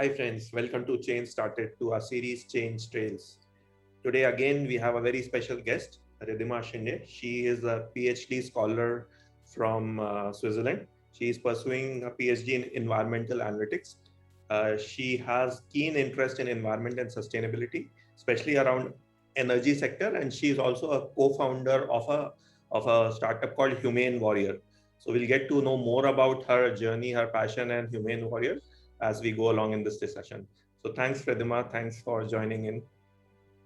Hi friends, welcome to Change Started, to our series Change Trails. Today again we have a very special guest, Ridhima Shinde. She is a PhD scholar from Switzerland. She is pursuing a PhD in environmental analytics. She has keen interest in environment and sustainability, especially around energy sector, and she is also a co-founder of a startup called Humane Warrior. So we'll get to know more about her journey, her passion, and Humane Warrior as we go along in this discussion. So thanks, Ridhima. Thanks for joining in.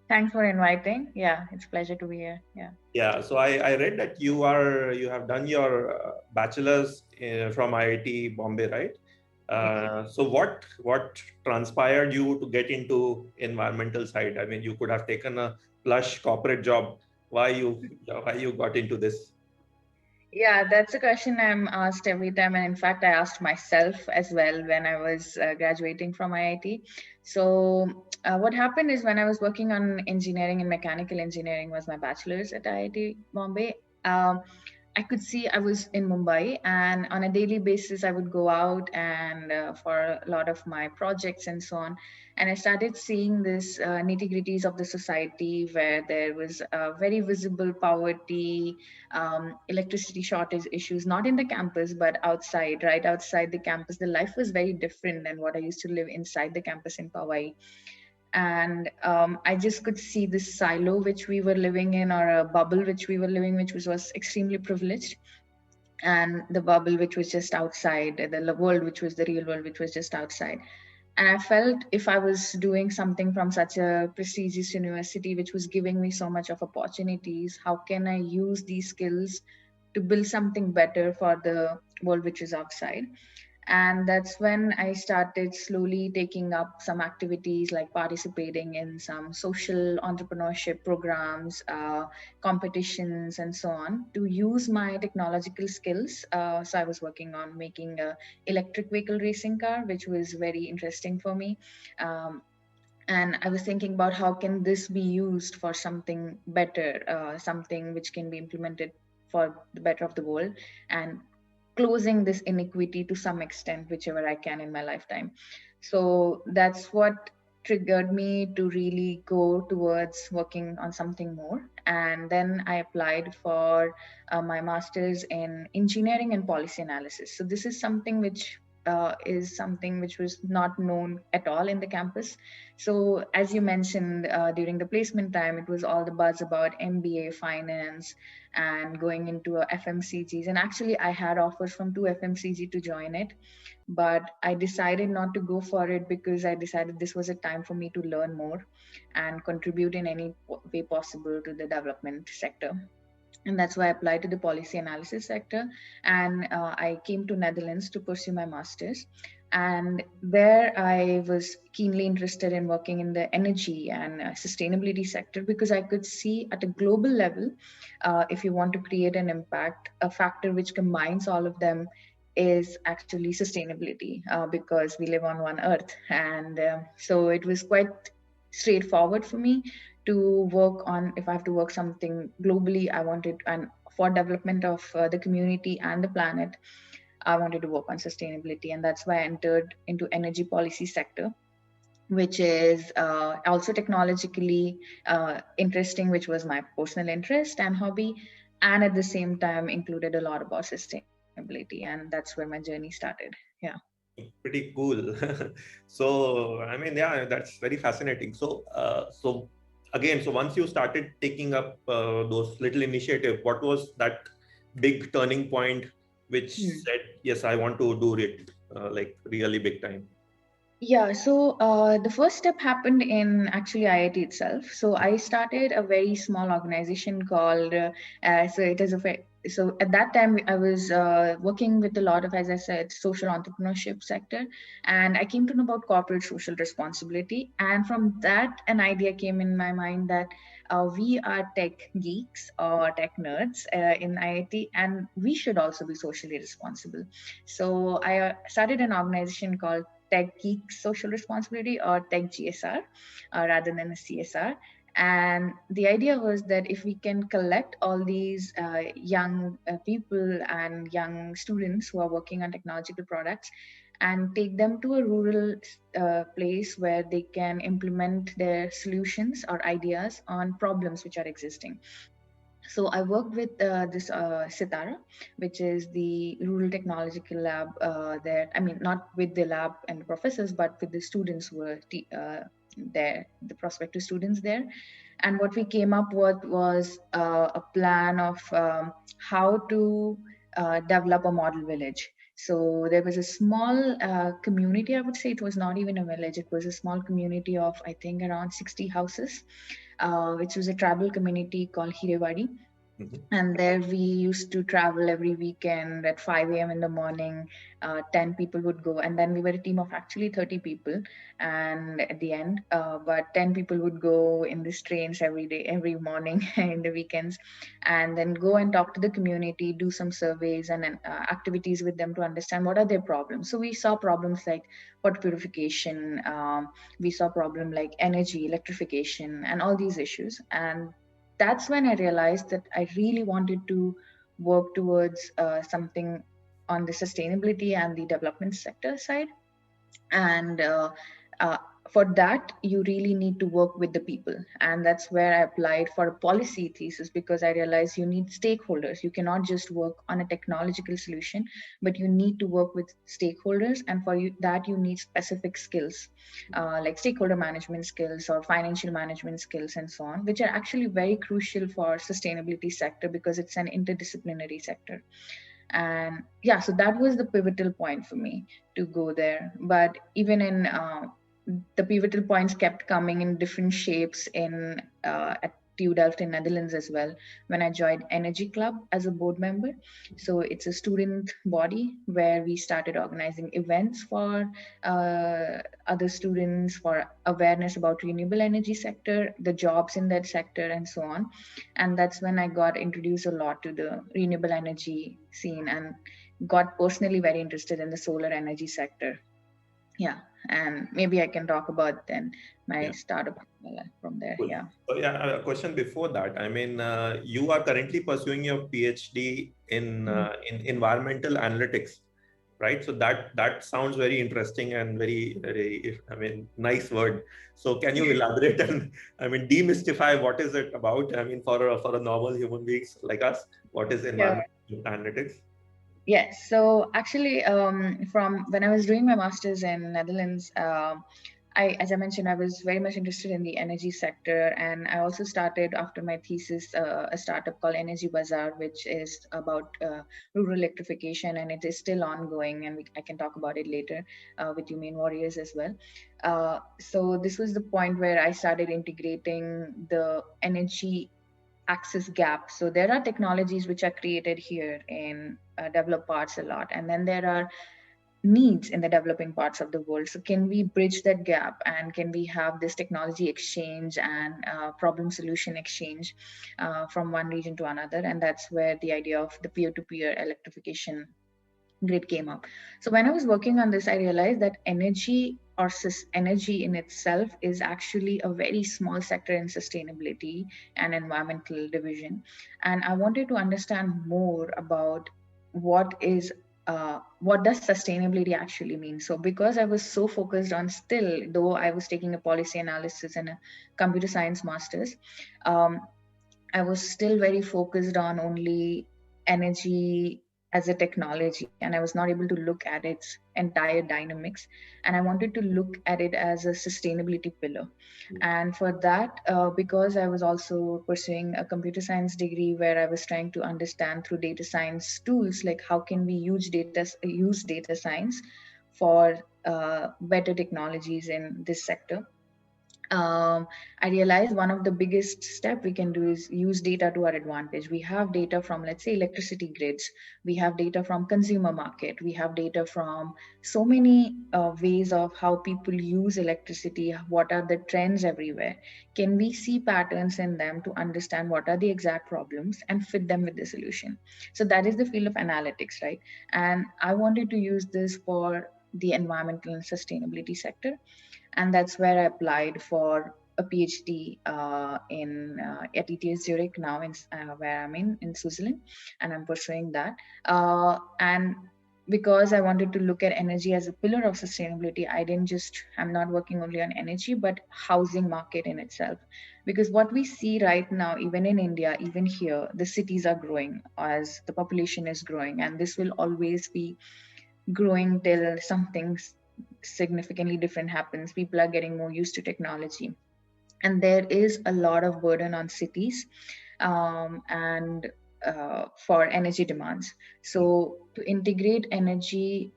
Thanks for inviting. Yeah, it's a pleasure to be here. Yeah. Yeah, so I read that you have done your bachelor's from IIT Bombay, right? Yes. So what transpired you to get into environmental side? I mean, you could have taken a plush corporate job. Why you got into this? Yeah, that's a question I'm asked every time. And in fact, I asked myself as well when I was graduating from IIT. So, what happened is when I was working on engineering and mechanical engineering was my bachelor's at IIT Bombay. Um, I could see I was in Mumbai, and on a daily basis, I would go out and for a lot of my projects and so on. And I started seeing this nitty gritties of the society where there was very visible poverty, electricity shortage issues, not in the campus, but outside, right outside the campus. The life was very different than what I used to live inside the campus in Powai. And I just could see this silo which we were living in, or a bubble which we were living, which was extremely privileged, and the bubble which was just outside, the world which was the real world, which was just outside. And I felt if I was doing something from such a prestigious university which was giving me so much of opportunities, how can I use these skills to build something better for the world which is outside? And that's when I started slowly taking up some activities like participating in some social entrepreneurship programs, competitions, and so on, to use my technological skills. So I was working on making a electric vehicle racing car, which was very interesting for me. um, and I was thinking about how can this be used for something better, something which can be implemented for the better of the world, and closing this inequity to some extent, whichever I can in my lifetime. So that's what triggered me to really go towards working on something more. And then I applied for my master's in engineering and policy analysis. So this is something which was not known at all in the campus. So as you mentioned, during the placement time, it was all the buzz about MBA finance and going into FMCGs. And actually, I had offers from two FMCG to join it, but I decided not to go for it because I decided this was a time for me to learn more and contribute in any way possible to the development sector. And that's why I applied to the policy analysis sector. And I came to Netherlands to pursue my master's. And there I was keenly interested in working in the energy and sustainability sector, because I could see at a global level, if you want to create an impact, a factor which combines all of them is actually sustainability, because we live on one earth. And so it was quite straightforward for me to work on. If I have to work something globally, I wanted, and for development of the community and the planet, I wanted to work on sustainability. And that's why I entered into energy policy sector, which is also technologically interesting, which was my personal interest and hobby, and at the same time included a lot about sustainability. And that's where my journey started. Yeah. Pretty cool. So, I mean, yeah, that's very fascinating. So again, so once you started taking up those little initiative, what was that big turning point which Hmm. said, yes, I want to do it, like really big time? Yeah, so the first step happened in actually IIT itself. So I started a very small organization called, so it is a, so at that time I was working with a lot of, as I said, social entrepreneurship sector. And I came to know about corporate social responsibility. And from that, an idea came in my mind that we are tech geeks or tech nerds in IIT, and we should also be socially responsible. So I started an organization called Tech Geek Social Responsibility, or Tech GSR, rather than a CSR. And the idea was that if we can collect all these young people and young students who are working on technological products and take them to a rural place where they can implement their solutions or ideas on problems which are existing. So I worked with this Sitara, which is the rural technological lab there. I mean, not with the lab and professors, but with the students who were there, the prospective students there. And what we came up with was a plan of how to develop a model village. So there was a small community, I would say it was not even a village, it was a small community of, I think, around 60 houses, which was a tribal community called Hirewadi. And there we used to travel every weekend at 5 a.m. in the morning. 10 people would go, and then we were a team of actually 30 people. And at the end, but 10 people would go in these trains every day, every morning in the weekends, and then go and talk to the community, do some surveys and activities with them to understand what are their problems. So we saw problems like water purification, we saw problem like energy, electrification, and all these issues. And that's when I realized that I really wanted to work towards something on the sustainability and the development sector side. And uh, for that, you really need to work with the people. And that's where I applied for a policy thesis, because I realized you need stakeholders. You cannot just work on a technological solution, but you need to work with stakeholders. And for you, that you need specific skills, like stakeholder management skills or financial management skills and so on, which are actually very crucial for sustainability sector because it's an interdisciplinary sector. And yeah, so that was the pivotal point for me to go there. But even in the pivotal points kept coming in different shapes in at TU Delft in Netherlands as well, when I joined Energy Club as a board member. So it's a student body where we started organizing events for other students for awareness about renewable energy sector, the jobs in that sector, and so on. And that's when I got introduced a lot to the renewable energy scene and got personally very interested in the solar energy sector. Yeah, and maybe I can talk about then my Yeah. startup from there. Cool. Yeah. So yeah, a question before that. I mean, you are currently pursuing your PhD in environmental analytics, right? So that sounds very interesting and very, I mean, nice word. So can you elaborate and, I mean, demystify what is it about? I mean, for a normal human beings like us, what is Yeah. environmental analytics? Yes. So actually, from when I was doing my master's in Netherlands, as I mentioned, I was very much interested in the energy sector, and I also started after my thesis a startup called Energy Bazaar, which is about rural electrification, and it is still ongoing. And I can talk about it later with you, main warriors as well. So this was the point where I started integrating the energy access gap. So there are technologies which are created here in developed parts a lot, and then there are needs in the developing parts of the world. So can we bridge that gap, and can we have this technology exchange and problem solution exchange from one region to another? And that's where the idea of the peer-to-peer electrification grid came up. So when I was working on this, I realized that energy or energy in itself is actually a very small sector in sustainability and environmental division. And I wanted to understand more about what is what does sustainability actually mean. So because I was so focused on, still though I was taking a policy analysis and a computer science master's, um, I was still very focused on only energy as a technology, and I was not able to look at its entire dynamics. And I wanted to look at it as a sustainability pillar. And for that, because I was also pursuing a computer science degree where I was trying to understand through data science tools, like how can we use data science for better technologies in this sector. I realized one of the biggest step we can do is use data to our advantage. We have data from, let's say, electricity grids. We have data from consumer market. We have data from so many ways of how people use electricity. What are the trends everywhere? Can we see patterns in them to understand what are the exact problems and fit them with the solution? So that is the field of analytics, right? And I wanted to use this for the environmental and sustainability sector, and that's where I applied for a PhD in at ETH Zurich now, in where I'm in Switzerland, and I'm pursuing that. And because I wanted to look at energy as a pillar of sustainability, I'm not working only on energy, but housing market in itself. Because what we see right now, even in India, even here, the cities are growing as the population is growing, and this will always be growing till something significantly different happens. People are getting more used to technology, and there is a lot of burden on cities, and for energy demands. So to integrate energy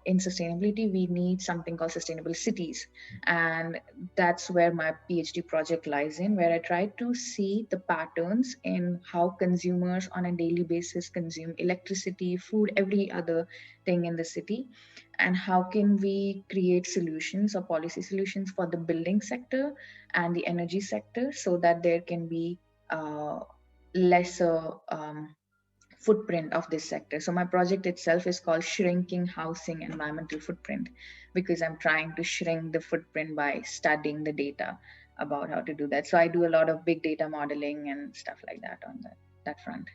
in sustainability, we need something called sustainable cities. And that's where my PhD project lies in, where I try to see the patterns in how consumers on a daily basis consume electricity, food, every other thing in the city, and how can we create solutions or policy solutions for the building sector and the energy sector, so that there can be uh, lesser footprint of this sector. So my project itself is called Shrinking Housing Environmental Footprint, because I'm trying to shrink the footprint by studying the data about how to do that. So I do a lot of big data modeling and stuff like that on that front.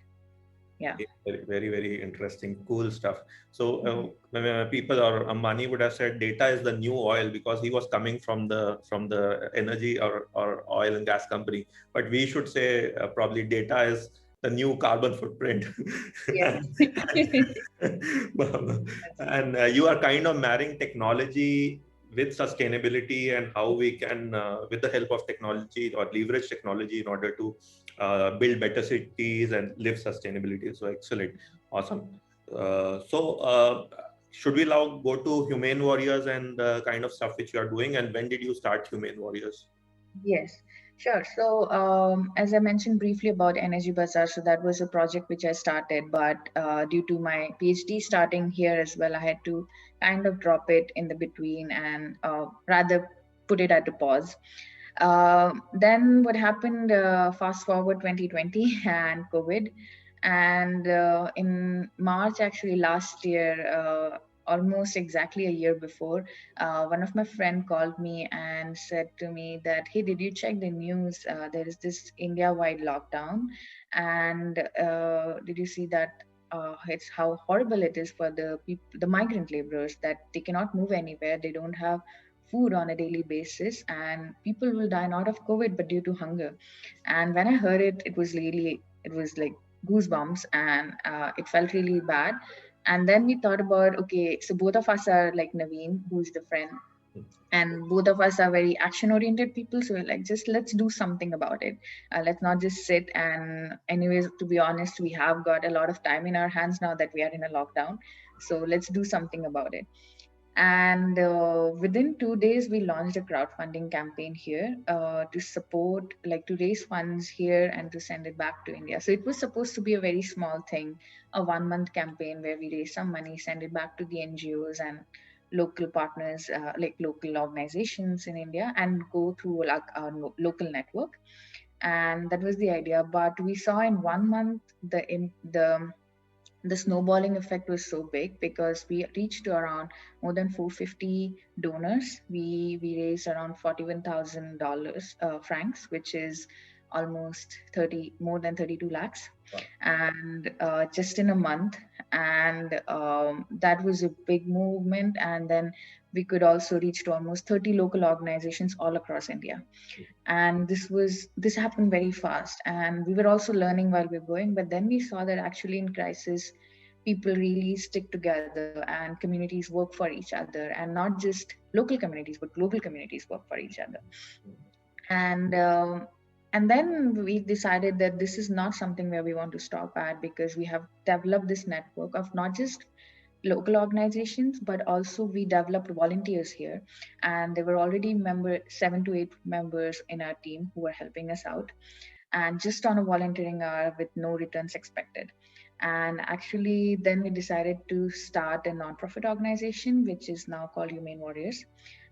Yeah. Very, very, very interesting, cool stuff. So people or Ambani would have said data is the new oil, because he was coming from the energy or oil and gas company. But we should say probably data is the new carbon footprint. Yeah. And you are kind of marrying technology with sustainability, and how we can, with the help of technology or leverage technology in order to build better cities and live sustainability. So excellent, awesome. Should we now go to Humane Warriors and the kind of stuff which you are doing, and when did you start Humane Warriors? Yes, sure. So, as I mentioned briefly about Energy Bazaar, so that was a project which I started, but due to my PhD starting here as well, I had to kind of drop it in the between and rather put it at a pause. Then what happened, fast forward 2020 and COVID. And in March, actually last year, almost exactly a year before, one of my friend called me and said to me that, hey, did you check the news? There is this India-wide lockdown. And did you see that it's how horrible it is for the people, the migrant laborers, that they cannot move anywhere. They don't have food on a daily basis, and people will die not of COVID but due to hunger. And when I heard it, it was like goosebumps, and it felt really bad. And then we thought about, okay, so both of us are like Naveen, who's the friend, and both of us are very action oriented people, so we're like, just let's do something about it. Let's not just sit. And anyways, to be honest, we have got a lot of time in our hands now that we are in a lockdown, so let's do something about it. And within 2 days, we launched a crowdfunding campaign here to support, like to raise funds here and to send it back to India. So it was supposed to be a very small thing, a 1 month campaign where we raise some money, send it back to the NGOs and local partners, like local organizations in India, and go through like our local network. And that was the idea. But we saw in 1 month the snowballing effect was so big, because we reached to around more than 450 donors. We raised around $41,000 francs, which is almost 30 more than 32 lakhs. Wow. And just in a month. And that was a big movement. And then we could also reach to almost 30 local organizations all across India. And this happened very fast, and we were also learning while we were going. But then we saw that actually in crisis, people really stick together and communities work for each other, and not just local communities but global communities work for each other. And then we decided that this is not something where we want to stop at, because we have developed this network of not just local organizations, but also we developed volunteers here. And there were already 7 to 8 members in our team who were helping us out, and just on a volunteering hour with no returns expected. And actually, then we decided to start a nonprofit organization, which is now called Humane Warriors.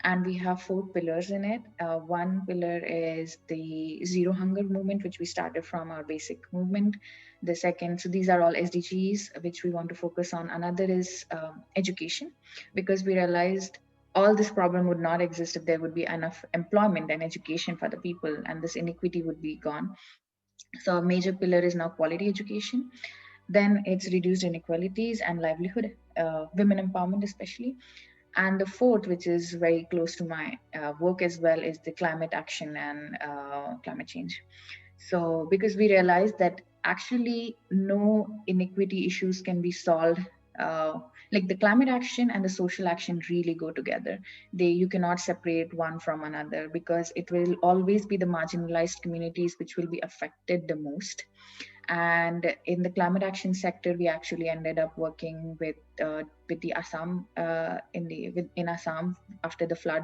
And we have 4 pillars in it. One pillar is the Zero Hunger movement, which we started from our basic movement. The second, so these are all SDGs, which we want to focus on. Another is education, because we realized all this problem would not exist if there would be enough employment and education for the people, and this inequity would be gone. So a major pillar is now quality education. Then it's reduced inequalities and livelihood, women empowerment especially. And the fourth, which is very close to my work as well, is the climate action and climate change. So, because we realized that actually no inequity issues can be solved. Uh, like the climate action and the social action really go together. You cannot separate one from another, because it will always be the marginalized communities which will be affected the most. And in the climate action sector, we actually ended up working with the Assam in Assam after the flood.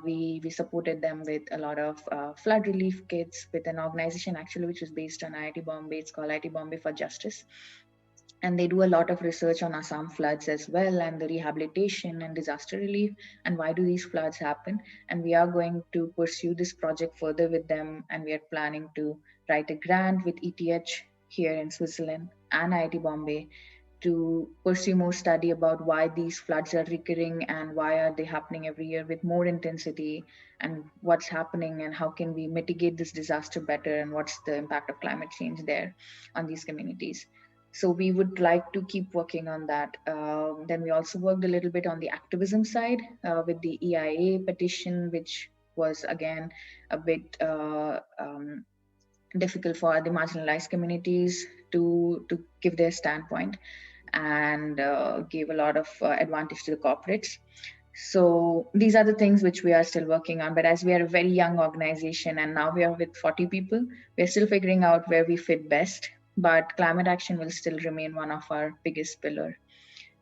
We supported them with a lot of flood relief kits with an organization actually which was based on IIT Bombay. It's called IIT Bombay for Justice, and they do a lot of research on Assam floods as well, and the rehabilitation and disaster relief, and why do these floods happen. And we are going to pursue this project further with them, and we are planning to write a grant with ETH here in Switzerland and IIT Bombay to pursue more study about why these floods are recurring and why are they happening every year with more intensity, and what's happening and how can we mitigate this disaster better, and what's the impact of climate change there on these communities. So we would like to keep working on that. Then we also worked a little bit on the activism side with the EIA petition, which was again a bit difficult for the marginalized communities to give their standpoint, and gave a lot of advantage to the corporates. So these are the things which we are still working on. But as we are a very young organization and now we are with 40 people, we're still figuring out where we fit best. But climate action will still remain one of our biggest pillar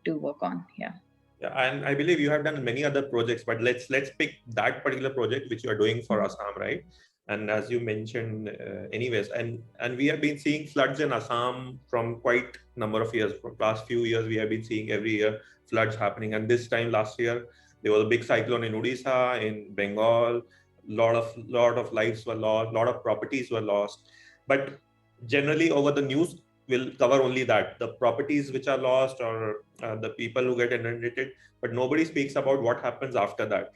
to work on. Yeah. Yeah, and I believe you have done many other projects, but let's pick that particular project which you are doing for Assam, right? And as you mentioned, anyways, and we have been seeing floods in Assam from quite number of years. For last few years, we have been seeing every year floods happening. And this time last year, there was a big cyclone in Odisha, in Bengal. Lot of lives were lost, lot of properties were lost. But generally, over the news, will cover only that the properties which are lost, or the people who get inundated, but nobody speaks about what happens after that.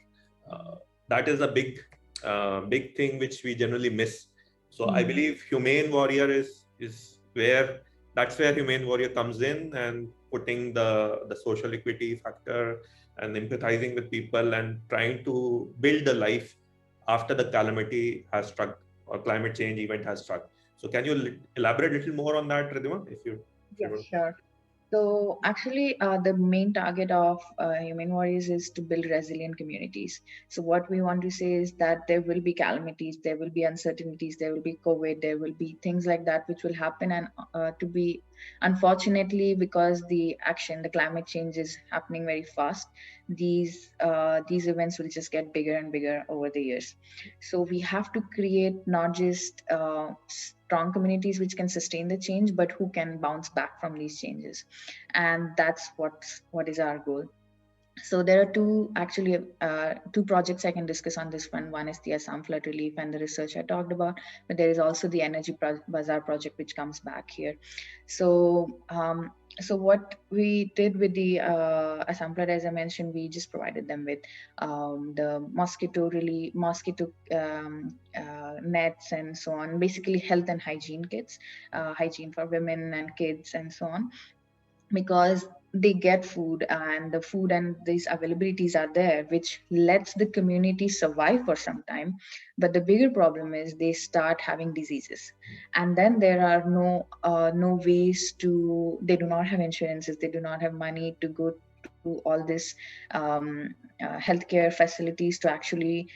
That is a big thing which we generally miss. So I believe humane warrior is where that's where humane warrior comes in, and putting the social equity factor and empathizing with people and trying to build a life after the calamity has struck or climate change event has struck. So can you elaborate a little more on that, Ridhima, if you Yes, would? sure. So actually, the main target of Human Warriors is to build resilient communities. So what we want to say is that there will be calamities, there will be uncertainties, there will be COVID, there will be things like that which will happen, and to be unfortunately, because the climate change is happening very fast, these events will just get bigger and bigger over the years. So we have to create not just strong communities which can sustain the change, but who can bounce back from these changes, and that's what is our goal. So there are two projects I can discuss on this one. One is the Assam flood relief and the research I talked about, but there is also the Energy Bazaar project which comes back here. So what we did with the Assam flood, as I mentioned, we just provided them with the mosquito nets and so on, basically health and hygiene kits, hygiene for women and kids and so on, because they get food, and the food and these availabilities are there, which lets the community survive for some time. But the bigger problem is they start having diseases, and then there are no ways to, they do not have insurances, they do not have money to go to all this healthcare facilities to actually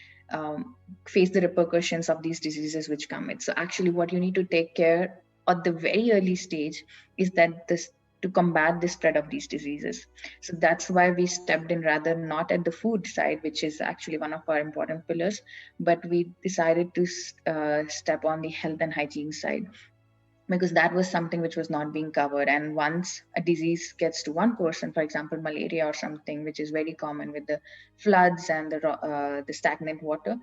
face the repercussions of these diseases which come in. So actually what you need to take care at the very early stage is that this, to combat the spread of these diseases. So that's why we stepped in, rather not at the food side, which is actually one of our important pillars, but we decided to step on the health and hygiene side, because that was something which was not being covered. And once a disease gets to one person, for example, malaria or something, which is very common with the floods and the stagnant water,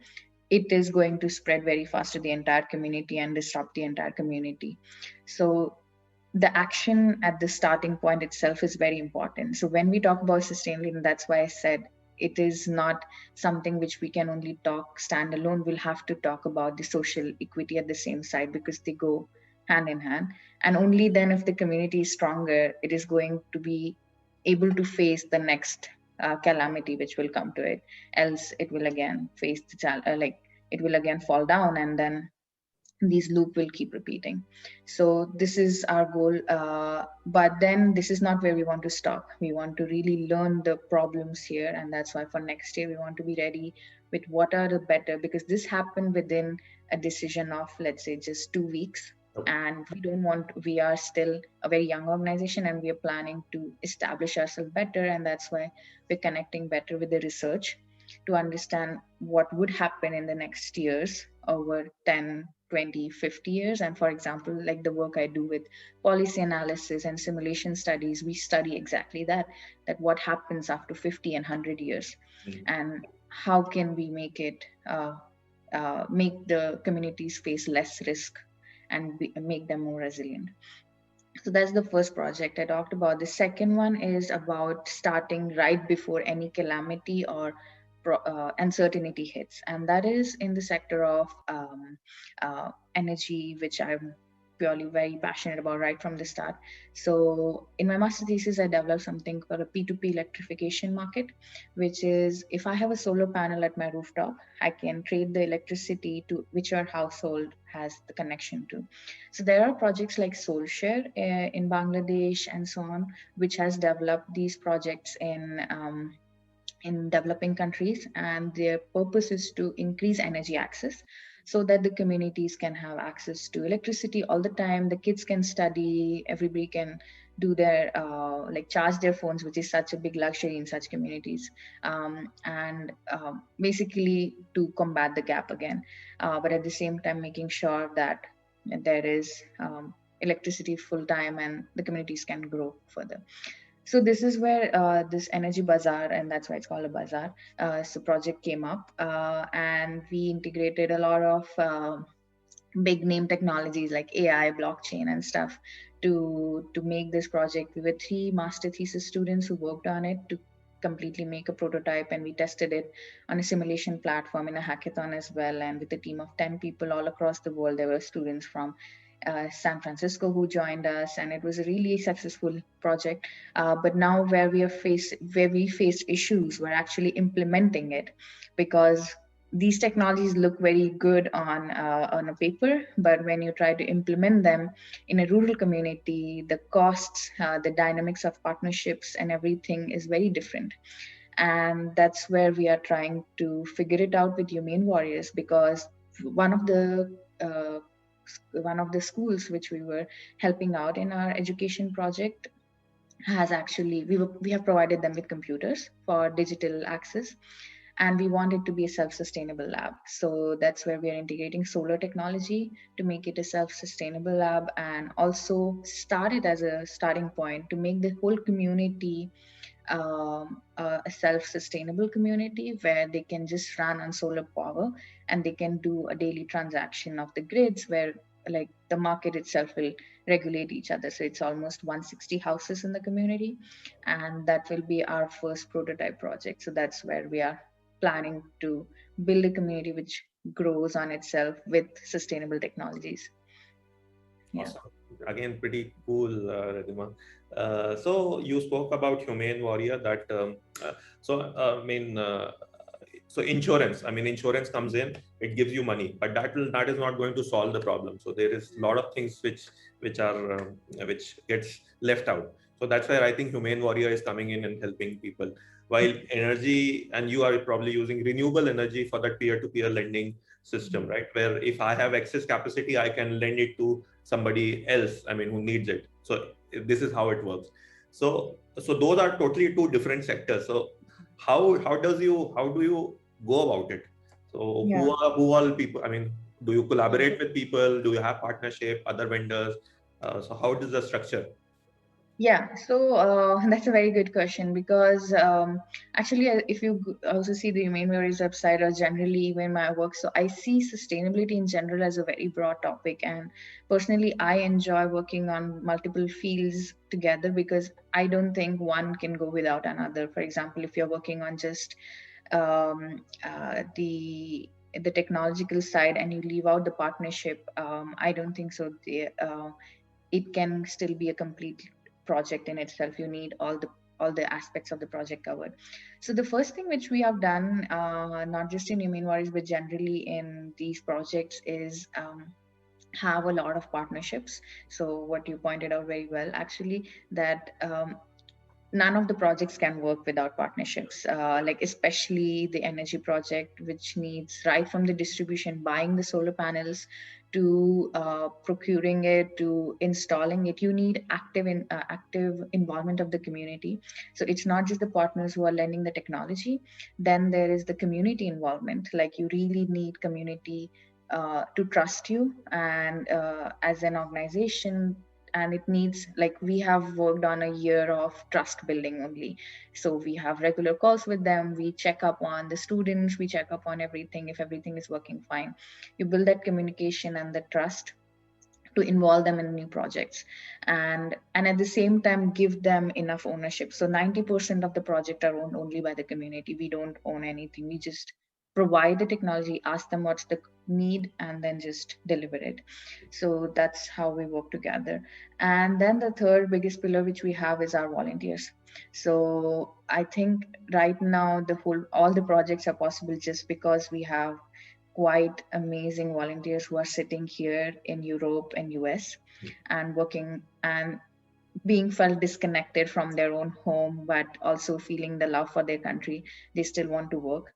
it is going to spread very fast to the entire community and disrupt the entire community. So the action at the starting point itself is very important. So when we talk about sustainability, that's why I said it is not something which we can only talk standalone. We'll have to talk about the social equity at the same side, because they go hand in hand. And only then, if the community is stronger, it is going to be able to face the next calamity which will come to it. Else, it will again face the like it will again fall down, and then these loop will keep repeating. So this is our goal, but then this is not where we want to stop. We want to really learn the problems here, and that's why for next year we want to be ready with what are the better, because this happened within a decision of, let's say, just 2 weeks. Okay. And we are still a very young organization, and we are planning to establish ourselves better, and that's why we're connecting better with the research to understand what would happen in the next years, over 10, 20, 50 years. And for example, like the work I do with policy analysis and simulation studies, we study exactly that what happens after 50 and 100 years, and how can we make it make the communities face less risk and make them more resilient. So that's the first project I talked about. The second one is about starting right before any calamity or uncertainty hits, and that is in the sector of energy, which I'm purely very passionate about right from the start. So in my master thesis, I developed something called a P2P electrification market, which is, if I have a solar panel at my rooftop, I can trade the electricity to which your household has the connection to. So there are projects like SoulShare in Bangladesh and so on, which has developed these projects in developing countries, and their purpose is to increase energy access so that the communities can have access to electricity all the time. The kids can study, everybody can do their like charge their phones, which is such a big luxury in such communities, and basically to combat the gap again, but at the same time making sure that there is electricity full time and the communities can grow further. So this is where this energy bazaar, and that's why it's called a bazaar, so project came up, and we integrated a lot of big name technologies like AI, blockchain, and stuff to make this project. We were 3 master thesis students who worked on it to completely make a prototype, and we tested it on a simulation platform in a hackathon as well. And with a team of 10 people all across the world, there were students from San Francisco who joined us, and it was a really successful project. But now where we faced issues, we're actually implementing it, because these technologies look very good on a paper, but when you try to implement them in a rural community, the costs, the dynamics of partnerships, and everything is very different. And that's where we are trying to figure it out with Humane Warriors, because one of the schools which we were helping out in our education project has actually we have provided them with computers for digital access, and we want it to be a self-sustainable lab. So that's where we are integrating solar technology to make it a self-sustainable lab, and also start it as a starting point to make the whole community a self-sustainable community where they can just run on solar power, and they can do a daily transaction of the grids where, like, the market itself will regulate each other. So it's almost 160 houses in the community, and that will be our first prototype project. So that's where we are planning to build a community which grows on itself with sustainable technologies. Yeah. Awesome. Again, pretty cool, Ridhima. So you spoke about Humane Warrior. So insurance. I mean, insurance comes in, it gives you money, but that is not going to solve the problem. So there is a lot of things which gets left out. So that's where I think Humane Warrior is coming in and helping people. While energy, and you are probably using renewable energy for that peer-to-peer lending system, right? Where if I have excess capacity, I can lend it to somebody else, I mean, who needs it. So this is how it works. So those are totally 2 different sectors. So how do you go about it? So Yeah. who all people, I mean, do you collaborate with people? Do you have partnership, other vendors? So how does the structure? Yeah, so that's a very good question, because actually, if you also see the Humane Warriors website, or generally even my work, so I see sustainability in general as a very broad topic. And personally, I enjoy working on multiple fields together, because I don't think one can go without another. For example, if you're working on just the the technological side and you leave out the partnership, I don't think so. It can still be a complete project in itself. You need all the aspects of the project covered. So the first thing which we have done, not just in Humane Warriors, but generally in these projects, is have a lot of partnerships. So what you pointed out very well, actually, that none of the projects can work without partnerships, like especially the energy project, which needs right from the distribution, buying the solar panels, to procuring it, to installing it. You need active involvement of the community. So it's not just the partners who are lending the technology. Then there is the community involvement. Like you really need community to trust you, and as an organization, and it needs, like, we have worked on a year of trust building only. So we have regular calls with them, we check up on the students, we check up on everything, if everything is working fine. You build that communication and the trust to involve them in new projects, and at the same time give them enough ownership. So 90% of the project are owned only by the community. We don't own anything, we just provide the technology, ask them what's the need, and then just deliver it. So that's how we work together. And then the third biggest pillar which we have is our volunteers. So I think right now all the projects are possible just because we have quite amazing volunteers who are sitting here in Europe and US and working and being felt disconnected from their own home, but also feeling the love for their country. They still want to work.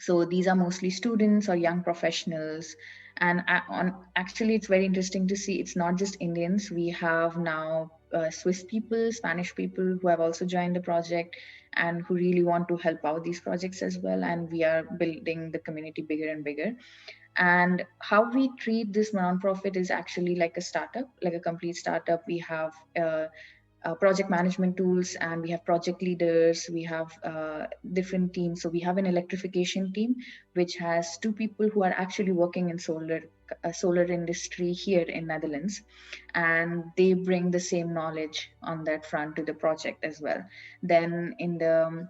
So these are mostly students or young professionals. And actually, it's very interesting to see it's not just Indians. We have now Swiss people, Spanish people who have also joined the project and who really want to help out these projects as well. And we are building the community bigger and bigger. And how we treat this nonprofit is actually like a startup, like a complete startup. We have project management tools, and we have project leaders, we have different teams. So we have an electrification team which has two people who are actually working in solar industry here in Netherlands, and they bring the same knowledge on that front to the project as well. Then in the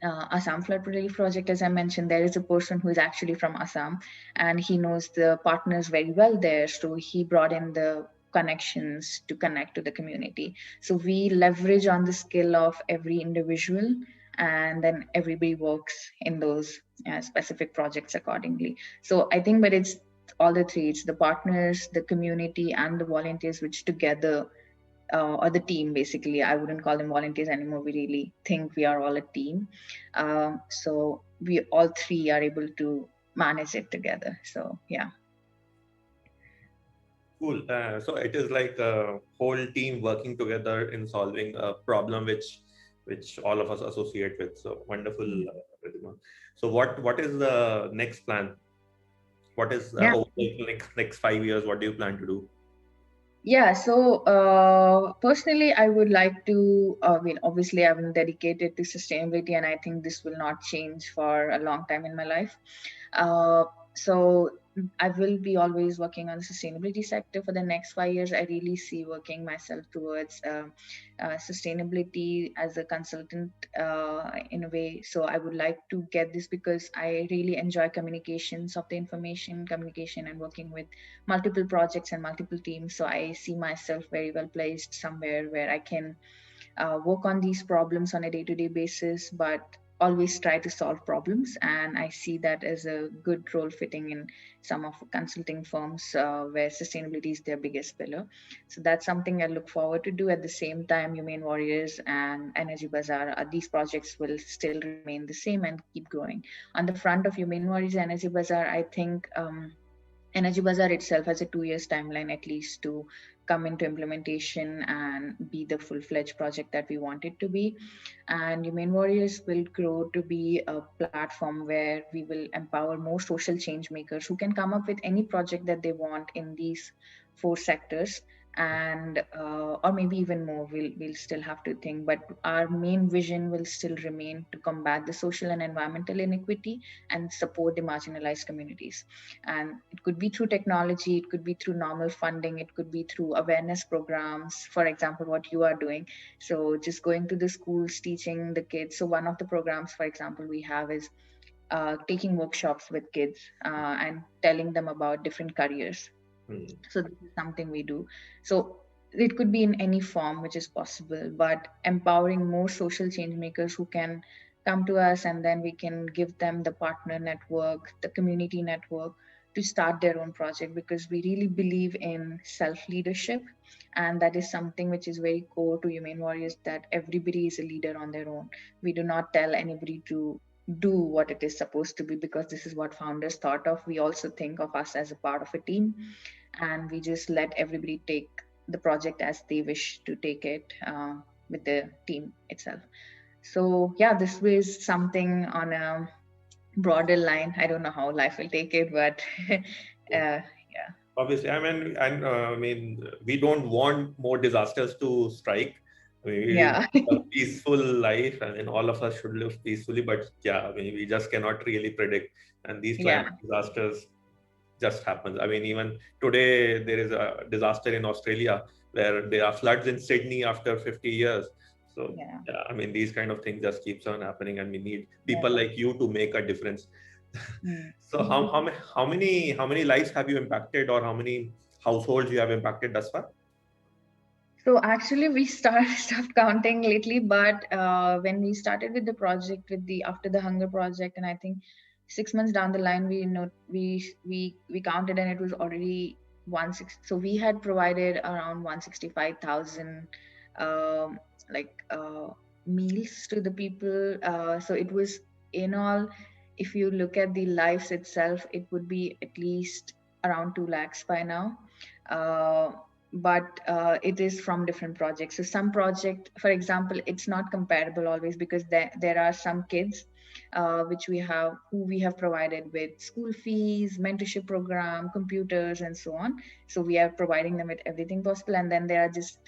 Assam Flood Relief Project, as I mentioned, there is a person who is actually from Assam, and he knows the partners very well there. So he brought in the connections to connect to the community. So we leverage on the skill of every individual, and then everybody works in those specific projects accordingly. So I think, but it's all the three: it's the partners, the community, and the volunteers, which together or the team, basically. I wouldn't call them volunteers anymore. We really think we are all a team. So we all three are able to manage it together. So yeah. Cool. So it is like a whole team working together in solving a problem which all of us associate with. So wonderful, Pratibha. So what is the next plan? What is over the next 5 years? What do you plan to do? Yeah, so personally, I would like to, I mean, obviously, I'm dedicated to sustainability, and I think this will not change for a long time in my life. So I will be always working on the sustainability sector for the next 5 years. I really see working myself towards sustainability as a consultant in a way. So I would like to get this because I really enjoy communications of the information, communication, and working with multiple projects and multiple teams. So I see myself very well placed somewhere where I can work on these problems on a day-to-day basis, but always try to solve problems. And I see that as a good role fitting in some of consulting firms where sustainability is their biggest pillar. So that's something I look forward to do. At the same time, Humane Warriors and Energy Bazaar, these projects will still remain the same and keep growing. On the front of Humane Warriors and Energy Bazaar, I think Energy Bazaar itself has a 2 years timeline at least to come into implementation and be the full-fledged project that we want it to be. And Humane Warriors will grow to be a platform where we will empower more social change makers who can come up with any project that they want in these 4 sectors, and or maybe even more. We'll still have to think, but our main vision will still remain to combat the social and environmental inequity and support the marginalized communities. And it could be through technology, it could be through normal funding, it could be through awareness programs, for example, what you are doing. So just going to the schools, teaching the kids. So one of the programs, for example, we have is taking workshops with kids and telling them about different careers. So this is something we do. So it could be in any form which is possible, but empowering more social change makers who can come to us, and then we can give them the partner network, the community network to start their own project, because we really believe in self leadership, and that is something which is very core to Humane Warriors, that everybody is a leader on their own. We do not tell anybody to do what it is supposed to be because this is what founders thought of. We also think of us as a part of a team, and we just let everybody take the project as they wish to take it with the team itself. So yeah, this was something on a broader line. I don't know how life will take it, but yeah. Obviously, I mean, we don't want more disasters to strike. We Yeah. a peaceful life. I mean, all of us should live peacefully, but yeah, I mean, we just cannot really predict. And these Yeah. climate disasters just happens. I mean, even today there is a disaster in Australia where there are floods in Sydney after 50 years. So Yeah. I mean, these kind of things just keeps on happening, and we need people Yeah. like you to make a difference. Mm. So how many lives have you impacted, or how many households you have impacted thus far? So actually, we stopped counting lately, but when we started with the project, with the After the Hunger project, and I think 6 months down the line, we counted, and it was already 160. So we had provided around 165,000 um, like meals to the people. So it was in all, if you look at the lives itself, it would be at least around 2 lakhs by now. Uh, but it is from different projects. So some project, for example, it's not comparable always, because there are some kids who we have provided with school fees, mentorship program, computers, and so on. So we are providing them with everything possible, and then there are just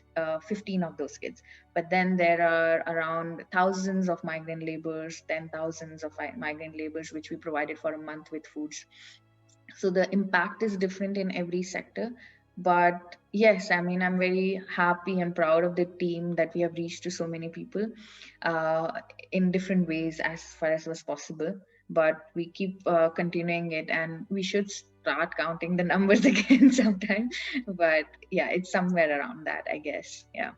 15 of those kids. But then there are around thousands of migrant laborers, 10,000s of migrant laborers, which we provided for a month with foods. So the impact is different in every sector. But yes, I mean, I'm very happy and proud of the team that we have reached to so many people uh, in different ways as far as was possible. But we keep continuing it, and we should start counting the numbers again sometime. But yeah, it's somewhere around that, I guess. Yeah.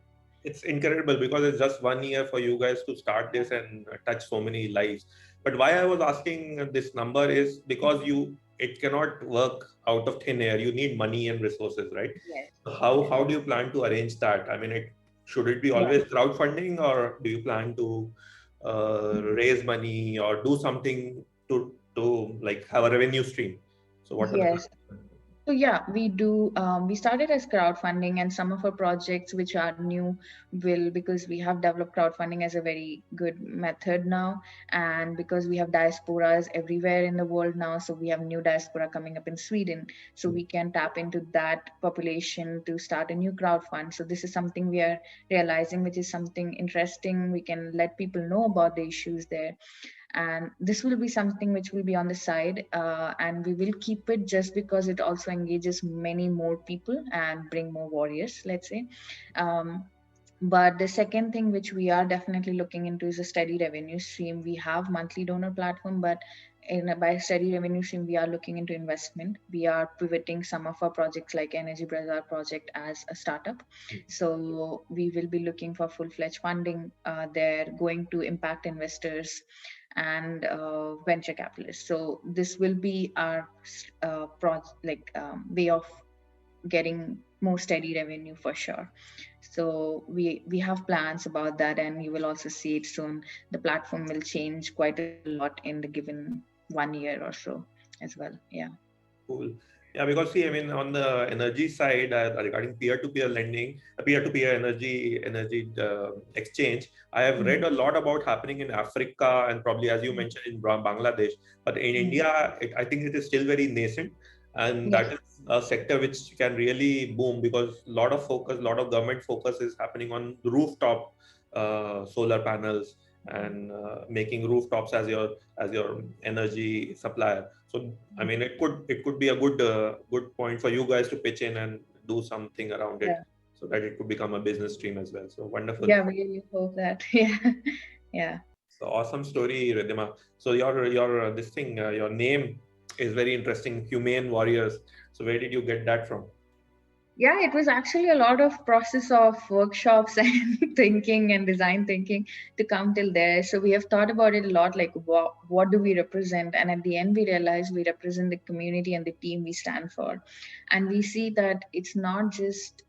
It's incredible because it's just 1 year for you guys to start this and touch so many lives. But why I was asking this number is because it cannot work out of thin air. You need money and resources, right? Yes. So how do you plan to arrange that? I mean, should it be Yeah. always crowdfunding, or do you plan to raise money or do something to like have a revenue stream? So what are the Yes. So yeah, we do. We started as crowdfunding, and some of our projects which are new will, because we have developed crowdfunding as a very good method now, and because we have diasporas everywhere in the world now, so we have new diaspora coming up in Sweden, so we can tap into that population to start a new crowdfund. So this is something we are realizing, which is something interesting. We can let people know about the issues there, and this will be something which will be on the side, and we will keep it just because it also engages many more people and bring more warriors, let's say. But the second thing which we are definitely looking into is a steady revenue stream. We have monthly donor platform, but by steady revenue stream, we are looking into investment. We are pivoting some of our projects like Energy Bazaar project as a startup. So we will be looking for full-fledged funding. They're going to impact investors and venture capitalists. So this will be our way of getting more steady revenue for sure. So we have plans about that, and you will also see it soon. The platform will change quite a lot in the given 1 year or so as well. Yeah. Cool. Yeah, because see, I mean, on the energy side, regarding peer-to-peer lending, peer-to-peer energy exchange, I have read a lot about happening in Africa and probably, as you mentioned, in Bangladesh. But in India, I think it is still very nascent, and Yes. that is a sector which can really boom because a lot of government focus is happening on rooftop solar panels and making rooftops as your energy supplier. So I mean, it could be a good point for you guys to pitch in and do something around it, Yeah. so that it could become a business stream as well. So wonderful. Yeah, we really hope that. Yeah. Yeah. So awesome story, Ridhima. So your this thing, your name is very interesting, Humane Warriors. So where did you get that from? Yeah, it was actually a lot of process of workshops and thinking and design thinking to come till there. So we have thought about it a lot, like what do we represent? And at the end, we realize we represent the community and the team we stand for. And we see that it's not just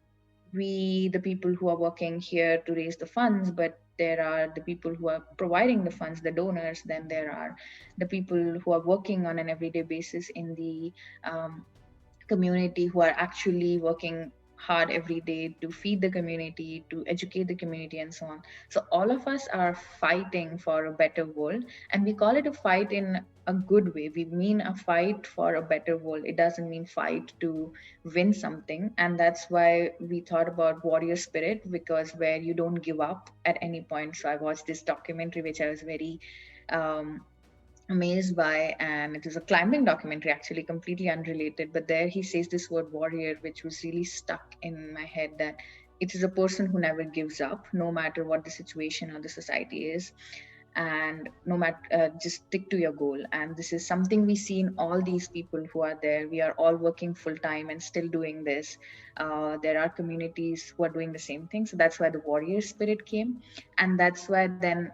we, the people who are working here to raise the funds, but there are the people who are providing the funds, the donors. Then there are the people who are working on an everyday basis in the community, who are actually working hard every day to feed the community, to educate the community, and so on. So all of us are fighting for a better world, and we call it a fight in a good way. We mean a fight for a better world. It doesn't mean fight to win something. And that's why we thought about warrior spirit, because where you don't give up at any point. So I watched this documentary which I was very um, amazed by, and it was a climbing documentary, actually completely unrelated, but there he says this word warrior, which was really stuck in my head, that it is a person who never gives up no matter what the situation or the society is, and no matter just stick to your goal. And this is something we see in all these people who are there. We are all working full time and still doing this. There are communities who are doing the same thing, so that's why the warrior spirit came. And that's why then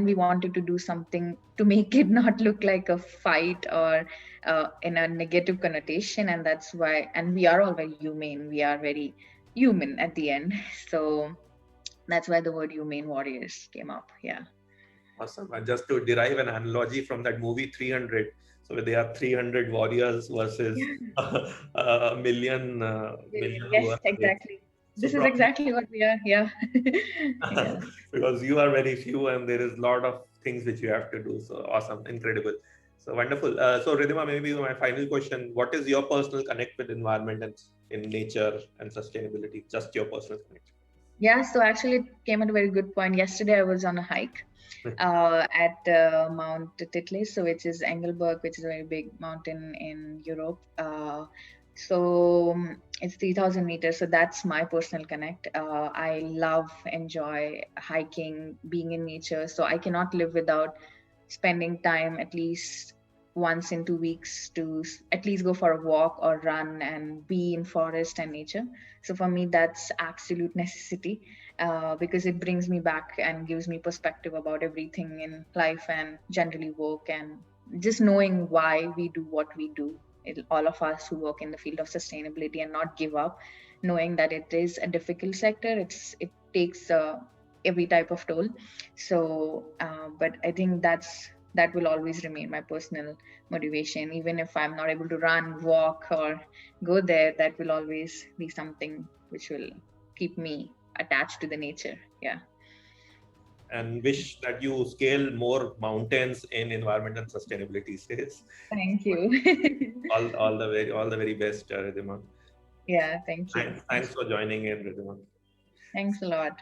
we wanted to do something to make it not look like a fight or in a negative connotation. And that's why, and we are all very humane, we are very human at the end. So that's why the word humane warriors came up. Yeah. Awesome. And just to derive an analogy from that movie 300, so they are 300 warriors versus a million who Yes, are there. exactly. So This is probably exactly what we are. Yeah. Yeah. because you are very few and there is a lot of things which you have to do. So awesome, incredible. So wonderful. So Ridhima, maybe my final question: what is your personal connect with environment and in nature and sustainability? Just your personal connect. Yeah. So actually, it came at a very good point. Yesterday, I was on a hike at Mount Titlis, so which is Engelberg, which is a very big mountain in Europe. It's 3,000 meters. So that's my personal connect. I love, enjoy hiking, being in nature. So I cannot live without spending time at least once in 2 weeks to at least go for a walk or run and be in forest and nature. So for me, that's absolute necessity, because it brings me back and gives me perspective about everything in life and generally work, and just knowing why we do what we do. All of us who work in the field of sustainability, and not give up, knowing that it is a difficult sector. It takes every type of toll. So, but I think that will always remain my personal motivation. Even if I'm not able to run, walk, or go there, that will always be something which will keep me attached to the nature. Yeah. And wish that you scale more mountains in environment and sustainability space. Thank you. All the very best, Ridhima. Yeah, thank you. Thanks for joining in, Ridhima. Thanks a lot.